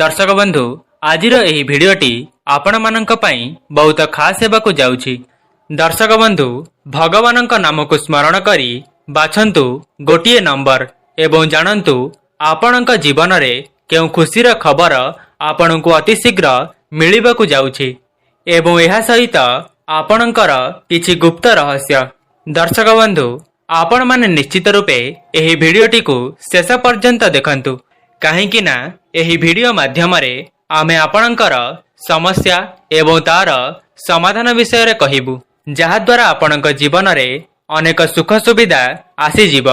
दर्शक बंधु आज यही भिडियोटी आपण मानक पई बहुत खास हेबाकु जाउछि। दर्शक बंधु भगवान नाम को स्मरण करी बाछंतु गोटिए नंबर एवं जानंतु आपणक जीवन रे केउ खुशीर खबर आपणकु अति शीघ्र मिलिबाकु जाउछि एवं एहा सहित आपणकर किछि गुप्त रहस्य। दर्शक बंधु आपण माने निश्चित रूपे एही भिडियोटी को शेष पर्यंत देखंतु काहेकि ना एही भिडियो माध्यम रे आमे आपणकर समस्या एवं तार समाधान विषय रे कहिबु जहा द्वारा आपणक जीवन रे अनेक सुख सुविधा आसी जीव।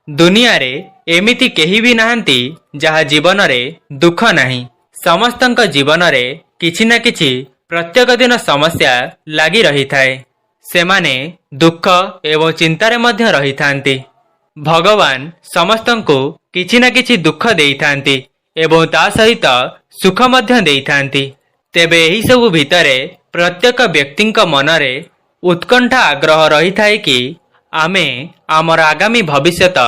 दुनिया रे एमिति केही भी नाहंती जहा जीवन रे दुख नाही। समस्तंक जीवन रे किछि ना किछि प्रत्येक दिन समस्या लागी रही थाए। सेमाने दुख एवं चिंतारे मध्य रही थांती। भगवान समस्तंको किछि ना किछि दुख देई थांती एवं ता सहित सुख मध्य देई थांती। तेबे एही सबु भितरे प्रत्येक व्यक्तिंक मनरे उत्कंठा आग्रह रही थाए कि आमे आमर आगामी भविष्यत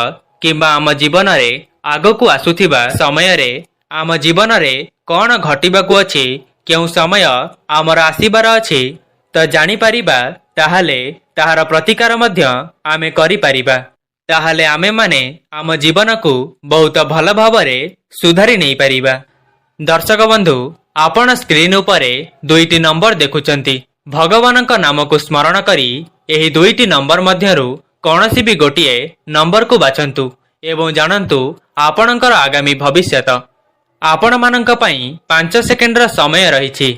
किंबा आम जीवन रे आगकु आसुथिबा समय रे आम जीवन रे कौन घटिबाकु अछि, केउ समय आमर आसीबार अछि तो जानि परिबा, ताहाले ताहार प्रतिकार मध्य आमे करि परिबा। ताहाले आमे माने आम जीवन को बहुत भल भावरे सुधारी नहीं परिबा। दर्शक बंधु आपण स्क्रीन उपरे दुईटी नंबर देखुचंती। भगवानक नाम को स्मरण करी एही दुईटी नंबर मध्यरु कौनसी भी गोटिए नंबर को बाछंतु एवं जानंतु आपणकर आगामी भविष्यत। आपण मानक पई 5 सेकेंडर समय रहिछि।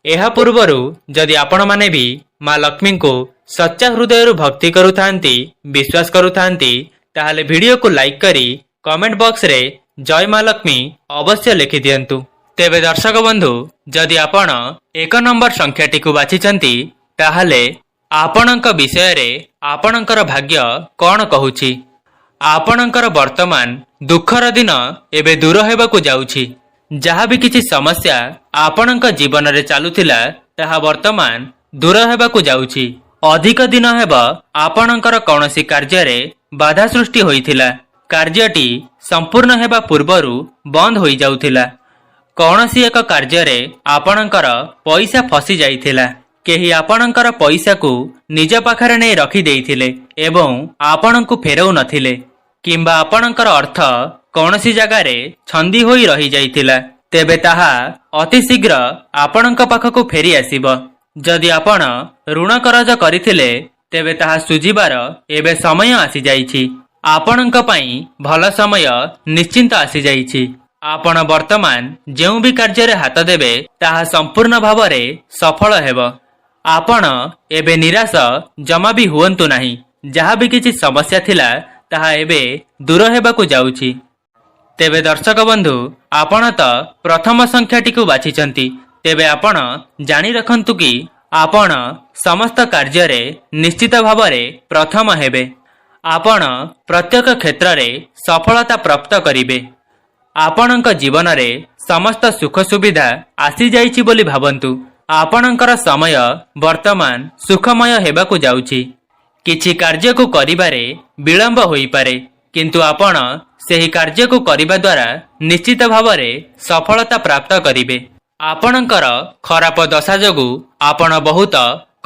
एहा पूर्वरु जदि आपण माने भी मां लक्ष्मी को सच्चा हृदय भक्ति करुथांती, विश्वास करुथांती, ताहाले वीडियो को लाइक करी कमेंट बॉक्स रे जय मां लक्ष्मी अवश्य लिखि दियंतु। तेबे दर्शक बंधु जदि आपण 1 नंबर संख्याटी को बाछिचंती ताहाले आपणक विषय रे आपणकर भाग्य कौन कहूछि। आपणकर वर्तमान दुखर दिन एबे दूर हेबाकु जाउछि। जहा भी किछि समस्या आपणक जीवन रे चालुथिला ताहा वर्तमान दूर हेबाकु जाउछि। अधिक दिन हेबा आपणकर कौनसी कार्य रे बाधा सृष्टि होइथिला। कार्यटी संपूर्ण हेबा पूर्वरु बंद होई जाउथिला। कौनसी एक कार्य रे आपणकर पैसा फसी जाइथिला। केही आपणकर पैसा को निज पाखरे नै रखि देइथिले एवं आपणकु फेरौ नथिले, किंबा आपणकर अर्थ कौनसी जगह रे छंदी होई रही जाइथिला। तेबे ताहा अति शीघ्र आपणक पाखकु फेरी आसीबो। जदि आपण ऋण करज करिथिले तेबे ताहा सुजिबार एबे समय आसी जाइछि। आपणक पई भल समय निश्चिंत आसी जाइछि। आपण वर्तमान जेउ भी कार्य रे हाथ देबे ताहा संपूर्ण भावरे सफल हेबो। आपण एबे निराश जमा भी हुअंतु नाही। जहा भी किछि समस्या थिला ताहा एबे दूर हेबाकु जाउछि। तेबे दर्शक बंधु आपण तो प्रथम संख्याटी को बाछिचंती। तेबे आपण जानि रखंतु कि आपण समस्त कार्य रे निश्चित भावरे प्रथम हेबे। आपण प्रत्येक क्षेत्र रे सफलता प्राप्त करिवे। आपणक जीवन रे समस्त सुख सुविधा आसी जाइछि बोली भाबंतु। आपणकर समय वर्तमान सुखमय हेबाकु जाउछि। किछि कार्य को करिबारे विलंब होई पारे, किंतु आपण सेही कार्य को करिबा द्वारा निश्चित भावरे सफलता प्राप्त करिवे। आपणकर खराब दशा जोगु आपण बहुत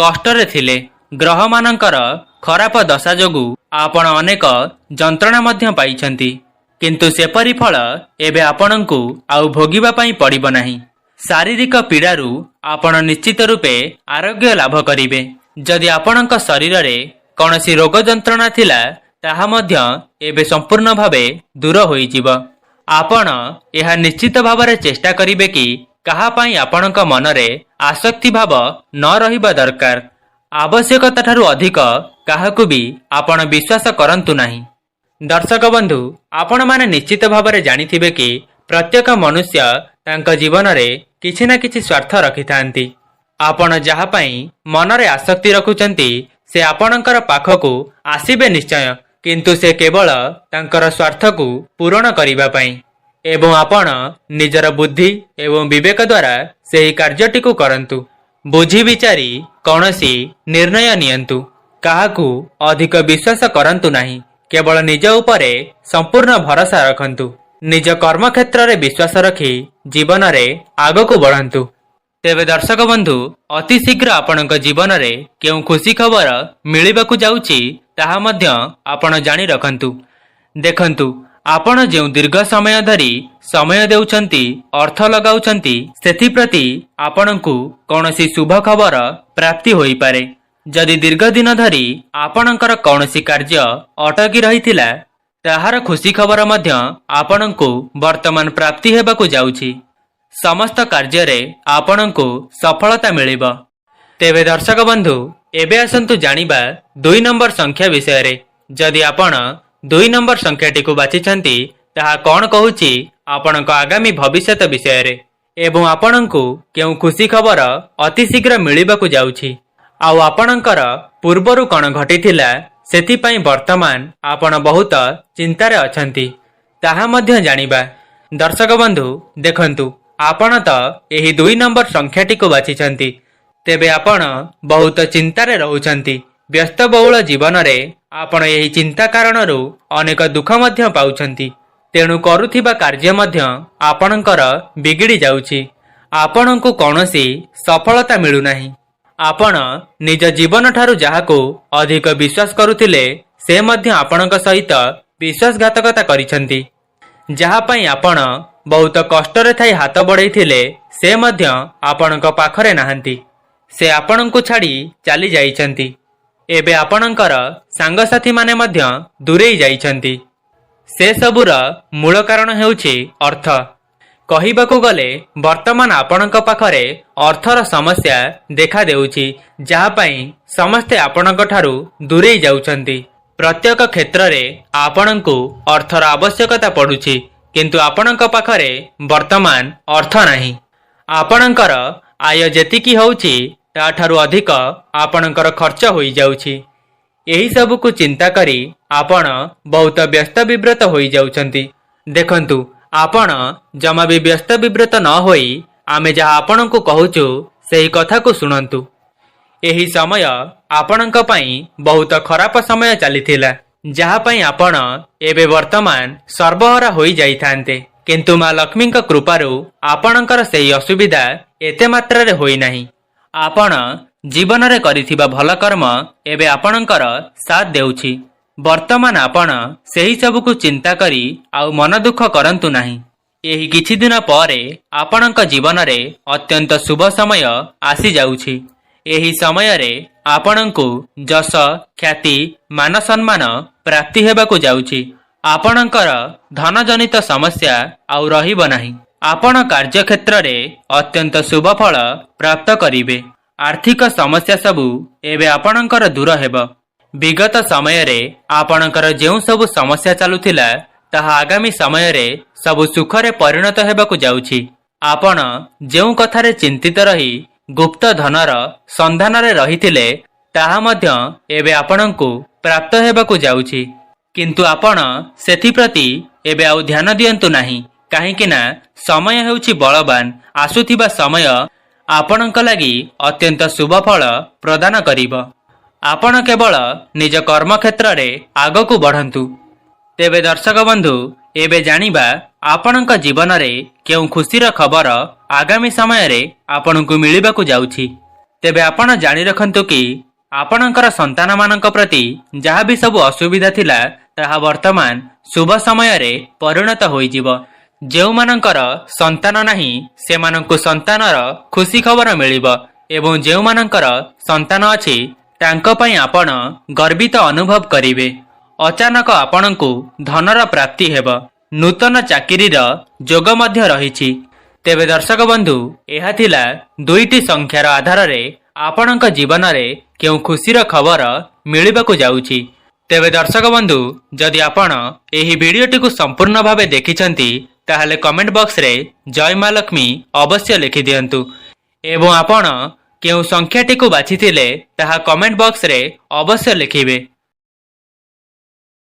कष्ट रे थिले। ग्रह मानकर खराब दशा जोगु आपण अनेक जंत्रणा मध्य पाइछंती, किंतु सेपरि फल एबे आपणकु आउ भोगिबा पई पड़िबो नाही। शारीरिक पीड़ारू आपण निश्चित रूपे आरोग्य लाभ करिवे। जदि आपणक शरीर रे कौनसी रोग जंत्रणा थिला ताहा मध्य एबे संपूर्ण भावे दूर होई जिवो। आपण एहा निश्चित भावरे चेष्टा करिवे कि कहा पई आपणक मनरे आसक्ति भाव न रहिबा दरकार। आवश्यकता ठारू अधिक काहाकु भी आपण विश्वास करंतु नाही। दर्शक बंधु आपण माने निश्चित भावरे जानिथिबे कि प्रत्येक मनुष्य तांका जीवन रे किछि ना किछि स्वार्थ रखि थांती। आपण जहा पई मनरे आसक्ति रखुचंती से आपणकर पाखकु आसीबे निश्चय, किंतु से केवल तांकर स्वार्थ को पूर्ण करिबा पई एवं आपण निजर बुद्धि एवं विवेक द्वारा सेही कार्यटी को करंतु। बुझी विचारी कौनसी निर्णय नियंतु। काहाकु अधिक विश्वास करंतु नाही। केवल निज उपरे संपूर्ण भरोसा रखंतु। निज कर्मक्षेत्र रे विश्वास रखी जीवन रे आगको बढ़ंतु। तेबे दर्शक बंधु अति शीघ्र आपणक जीवन रे केउ खुशी खबर मिलिबाकु जाउची ताहा मध्य आपण जानि रखंतु। देखंतु आपण जेउ दीर्घ समय धरी समय देउछंती अर्थ लगाउछंती सेथि प्रति आपणकु कोनोसी शुभ खबर प्राप्ति होई पारे। जदि दीर्घ दिन धरी आपणकर कोनोसी कार्य अटकी रहिथिला ताहार खुशी खबर मध्य आपणकु वर्तमान प्राप्ति हेबाकु जाउची। समस्त कार्य रे आपणकु सफलता मिलिब। तेबे दर्शक बंधु एबे आसंतु जानिबा 2 नंबर संख्या विषय रे। जदि आपण 2 नंबर संख्याटी को बाछिछंती ताहा कोन कहूची आपणक आगामी भविष्यत विषय रे एवं आपणकु केउ खुशी खबर अति शीघ्र मिलिबाकु जाउची आउ आपणकर पूर्वरु कोन घटिथिला सेथि पई वर्तमान आपण बहुत चिंतारे अछंती ताहा मध्य जानिबा। दर्शक बंधु देखंतु आपण तो एही 2 नंबर संख्याटी को बाछिछंती तेबे आपण बहुत चिंतारे रहुछंती। व्यस्तबहुल जीवन रे आपण एही चिंता कारणरू अनेक दुख मध्य पाउछंती। तेणु करुथिबा कार्य मध्य आपणकर बिगिड़ी जाउची। आपणकु कोनोसी सफलता मिलु नाही। आपण निज जीवन ठारू जाहाको अधिक विश्वास करुथिले से मध्य आपणक सहित विश्वासघातकता करिछंती। जहा पई आपण बहुत कष्टरे थाई हाथ बढ़ाइथिले से मध्य आपणक पाखरे नाहंती। से आपणकु छाड़ी चली जाइछंती। एबे आपणकर सांगसाथी माने मध्य दूरेई जाइछंती। से सबुर मूल कारण हेउछि अर्थ। कहिबाकु गले वर्तमान आपणक पाखरे अर्थर समस्या देखा देउछि जहा पई समस्ते आपणक ठारू दूरेई जाउछंती। प्रत्येक क्षेत्र रे आपणकु अर्थर आवश्यकता पडुछि किंतु आपणक पाखरे वर्तमान अर्थ नाही। आपणकर आय जेतिकी होउछि ता ठारू अधिक आपणकर खर्च होई जाउछि। एही सबुकु चिंता करी आपण बहुत व्यस्त विब्रत होई जाउछंती। देखंतु आपण जमा भी व्यस्त विब्रत न होई आमे जहा आपणकु कहूछु सेही कथा को सुनंतु। एही समय आपणक पई बहुत खराब समय चलीथिला जहा पई आपण एबे वर्तमान सर्वहरा होई जाइथान्ते किंतु मां लक्ष्मीक कृपारू आपणकर सेही असुविधा एते मात्रा रे होई नाही। आपण जीवन रे करिथिबा भल कर्म एबे आपणकर साथ देउछि। वर्तमान आपण सेही सबुकु चिंता करी आउ मन दुख करंतु नाही। एही किछि दिन परे आपणक जीवन रे अत्यंत शुभ समय आसी जाउछि। एही समय रे आपणकु जस ख्याति मान सम्मान प्राप्ति हेबाकु जाउछि। आपणकर धन जनित समस्या आउ रहिब नाही। आपण कार्य क्षेत्र रे अत्यंत शुभ फल प्राप्त करिवे। आर्थिक समस्या सबु एबे आपणकर दूर हेबो। विगत समय रे आपणकर जेउ सब समस्या चालुथिला ताहा आगामी समय रे सब सुखरे परिणत हेबाकु जाउछि। आपण जेउ कथारे चिंतित रही गुप्त धनर संधान रे रहिथिले ताहा मध्य एबे आपणकु प्राप्त हेबाकु जाउछि किंतु आपण सेथि प्रति एबे आउ ध्यान दियंतु नाही काहेकि ना समय हेउछि बलवान। आसुथिबा समय आपणक लागि अत्यंत शुभ फल प्रदान करिब। आपण केवल निज कर्म क्षेत्र रे आगकु बढ़ंतु। तेबे दर्शक बंधु एबे जानिबा आपणक जीवन रे केउ खुशीर खबर आगामी समय रे आपणकु मिलिबाकु जाउछि। तेबे आपण जानि रखंतु कि आपणकर संतान मानक प्रति जहा भी सब असुविधा थिला ताहा वर्तमान शुभ समय रे परिणत होई जिवो। जेउ मानकर संतान नाही सेमानंकु संतानर खुशी खबर मिलिबो एवं जेउ मानकर संतान अछि तांको पई आपण गर्वित अनुभव करिवे। अचानक आपणकु धनर प्राप्ति हेबो। नूतन चाकिरीर जोग मध्य रहिछि। तेबे दर्शक बंधु एहा थिला 2टी संख्यार आधार रे आपणक जीवन रे केउ खुशीर खबर मिलिबाकु जाउछि। तेबे दर्शक बंधु जदि आपण एही भिडियोटी को संपूर्ण भावे देखिछंती ताहले कमेंट बॉक्स रे जय मां लक्ष्मी अवश्य लिखि दियंतु एवं आपण केउ संख्याटी को बाछिथिले ताहा कमेंट बॉक्स रे अवश्य लिखिबे।